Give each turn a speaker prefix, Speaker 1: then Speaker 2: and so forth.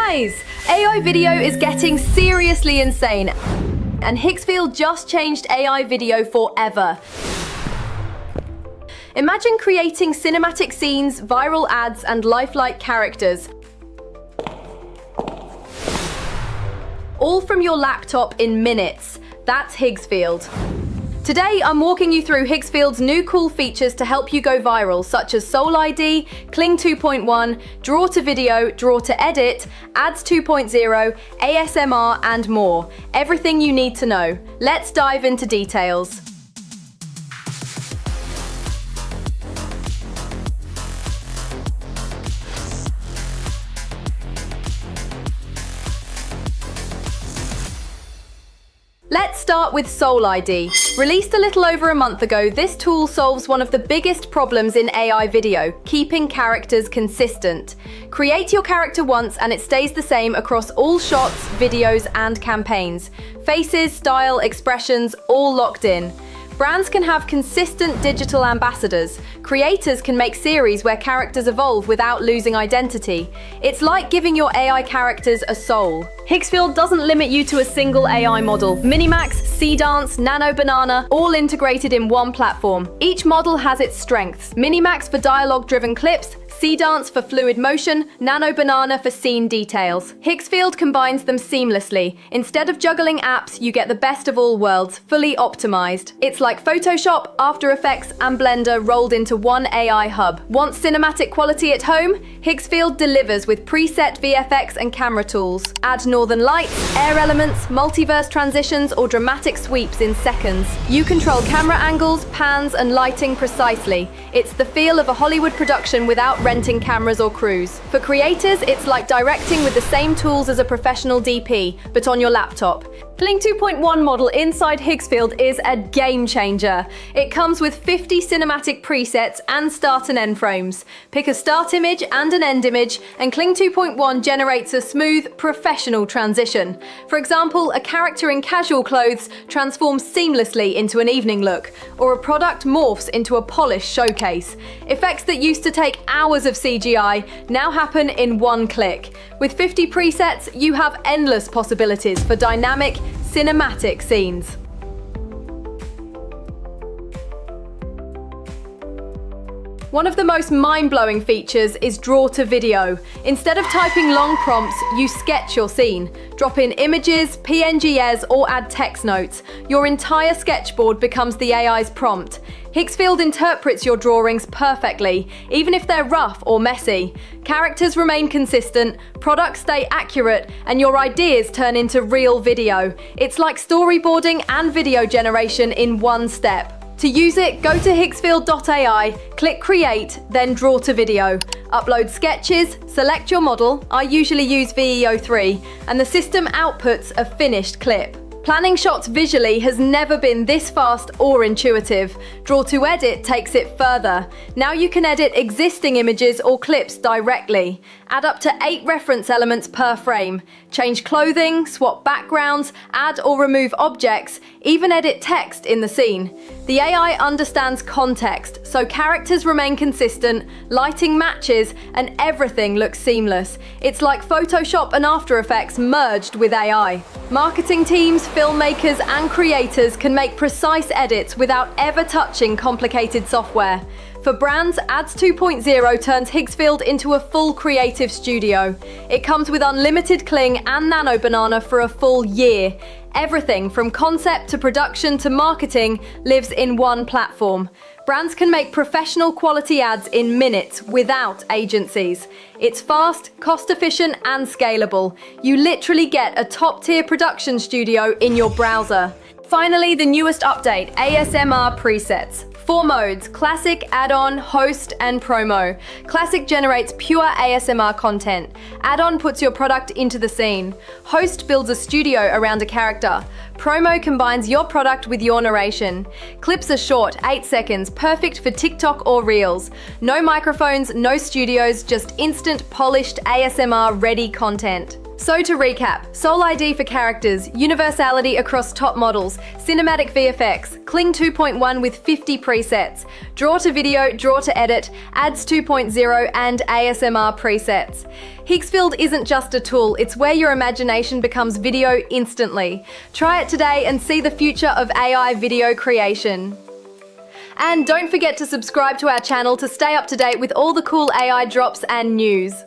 Speaker 1: Guys, AI video is getting seriously insane, and Higgsfield just changed AI video forever. Imagine creating cinematic scenes, viral ads, and lifelike characters, all from your laptop in minutes. That's Higgsfield. Today, I'm walking you through Higgsfield's new cool features to help you go viral, such as Soul ID, Kling 2.1, Draw to Video, Draw to Edit, Ads 2.0, ASMR, and more. Everything you need to know. Let's dive into details. Let's start with Soul ID. Released a little over a month ago, this tool solves one of the biggest problems in AI video, keeping characters consistent. Create your character once and it stays the same across all shots, videos, and campaigns. Faces, style, expressions, all locked in. Brands can have consistent digital ambassadors. Creators can make series where characters evolve without losing identity. It's like giving your AI characters a soul. Higgsfield doesn't limit you to a single AI model. Minimax, Seedance, Nano Banana, all integrated in one platform. Each model has its strengths. Minimax for dialogue-driven clips, Seedance for fluid motion, Nano Banana for scene details. Higgsfield combines them seamlessly. Instead of juggling apps, you get the best of all worlds, fully optimized. It's like Photoshop, After Effects, and Blender rolled into one AI hub. Want cinematic quality at home? Higgsfield delivers with preset VFX and camera tools. Add northern lights, air elements, multiverse transitions, or dramatic sweeps in seconds. You control camera angles, pans, and lighting precisely. It's the feel of a Hollywood production without renting cameras or crews. For creators, it's like directing with the same tools as a professional DP, but on your laptop. Kling 2.1 model inside Higgsfield is a game changer. It comes with 50 cinematic presets and start and end frames. Pick a start image and an end image, and Kling 2.1 generates a smooth, professional transition. For example, a character in casual clothes transforms seamlessly into an evening look, or a product morphs into a polished showcase. Effects that used to take hours of CGI now happen in one click. With 50 presets, you have endless possibilities for dynamic, cinematic scenes. One of the most mind-blowing features is Draw to Video. Instead of typing long prompts, you sketch your scene. Drop in images, PNGs, or add text notes. Your entire sketchboard becomes the AI's prompt. Higgsfield interprets your drawings perfectly, even if they're rough or messy. Characters remain consistent, products stay accurate, and your ideas turn into real video. It's like storyboarding and video generation in one step. To use it, go to higgsfield.ai, click Create, then Draw to Video. Upload sketches, select your model, I usually use VEO3, and the system outputs a finished clip. Planning shots visually has never been this fast or intuitive. Draw to Edit takes it further. Now you can edit existing images or clips directly. Add up to 8 reference elements per frame. Change clothing, swap backgrounds, add or remove objects, even edit text in the scene. The AI understands context, so characters remain consistent, lighting matches, and everything looks seamless. It's like Photoshop and After Effects merged with AI. Marketing teams, filmmakers, and creators can make precise edits without ever touching complicated software. For brands, Ads 2.0 turns Higgsfield into a full creative studio. It comes with unlimited Kling and Nano Banana for a full year. Everything from concept to production to marketing lives in one platform. Brands can make professional quality ads in minutes without agencies. It's fast, cost-efficient, and scalable. You literally get a top-tier production studio in your browser. Finally, the newest update, ASMR presets. 4 modes: Classic, Add-on, Host, and Promo. Classic generates pure ASMR content. Add-on puts your product into the scene. Host builds a studio around a character. Promo combines your product with your narration. Clips are short, 8 seconds, perfect for TikTok or Reels. No microphones, no studios, just instant, polished, ASMR-ready content. So to recap, sole ID for characters, universality across top models, cinematic VFX, Kling 2.1 with 50 presets, draw to video, draw to edit, ads 2.0 and ASMR presets. Higgsfield isn't just a tool, it's where your imagination becomes video instantly. Try it today and see the future of AI video creation. And don't forget to subscribe to our channel to stay up to date with all the cool AI drops and news.